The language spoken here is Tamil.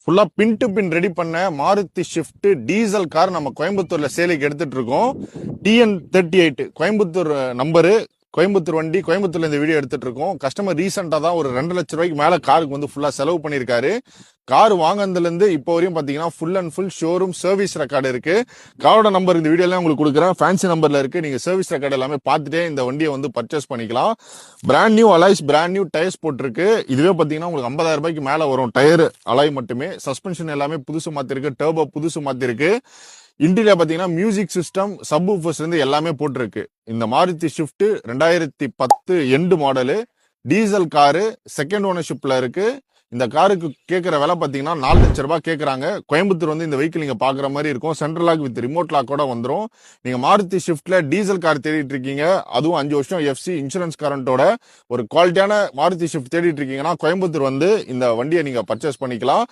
ஃபுல்லா பின் டு பின் ரெடி பண்ண மாருதி ஷிஃப்ட் டீசல் கார் நம்ம கோயம்புத்தூர்ல சேலைக்கு எடுத்துட்டு இருக்கோம். TN38 கோயம்புத்தூர் நம்பரு, கோயம்புத்தூர் வண்டி. கோயம்புத்தூர்ல இந்த வீடியோ எடுத்துட்டு இருக்கோம். கஸ்டமர் ரீசெண்டா தான் ஒரு 2 லட்சம் ரூபாய்க்கு மேல காருக்கு வந்து ஃபுல்லா செலவு பண்ணிருக்காரு. கார் வாங்கினதுல இருந்து இப்போ வரையும் பாத்தீங்கன்னா full and full showroom service record இருக்கு. காரோட நம்பர் இந்த வீடியோல உங்களுக்கு கொடுக்குறேன். ஃபேன்சி நம்பர்ல இருக்கு. நீங்க சர்வீஸ் ரெக்கார்டு எல்லாமே பார்த்துட்டே இந்த வண்டியை வந்து பர்ச்சேஸ் பண்ணிக்கலாம். Brand new alloys, brand new tyres போட்டிருக்கு. இதுவே பாத்தீங்கன்னா உங்களுக்கு 50,000 ரூபாய்க்கு மேல வரும் டயர் அலாய் மட்டுமே. சஸ்பென்ஷன் எல்லாமே புதுசு மாத்திருக்கு. டர்போ புதுசு மாத்திருக்கு. இன்டீரியர் பாத்தீங்கன்னா மியூசிக் சிஸ்டம், சப் ஊஃபர்ஸ் இருந்து எல்லாமே போட்டிருக்கு. இந்த Maruti Swift 2010 end model, diesel car, second ஓனர்ஷிப்ல இருக்கு. இந்த காருக்கு கேட்கிற விலை பாத்தீங்கன்னா 4 லட்சம் ரூபாய் கேட்கறாங்க. கோயம்புத்தூர் வந்து இந்த வெஹிக்கிள் நீங்க பாக்குற மாதிரி இருக்கும். Central lock with remote lock கூட வந்துரும். நீங்க மாருதி ஷிஃப்ட்ல டீசல் கார் தேடிட்டு இருக்கீங்க, அதுவும் 5 வருஷம் எஃப்சி இன்சூரன்ஸ் கரண்டோட ஒரு குவாலிட்டியான மாருதி ஷிஃப்ட் தேடிட்டு இருக்கீங்கன்னா கோயம்புத்தூர் வந்து இந்த வண்டியை நீங்க பர்ச்சேஸ் பண்ணிக்கலாம்.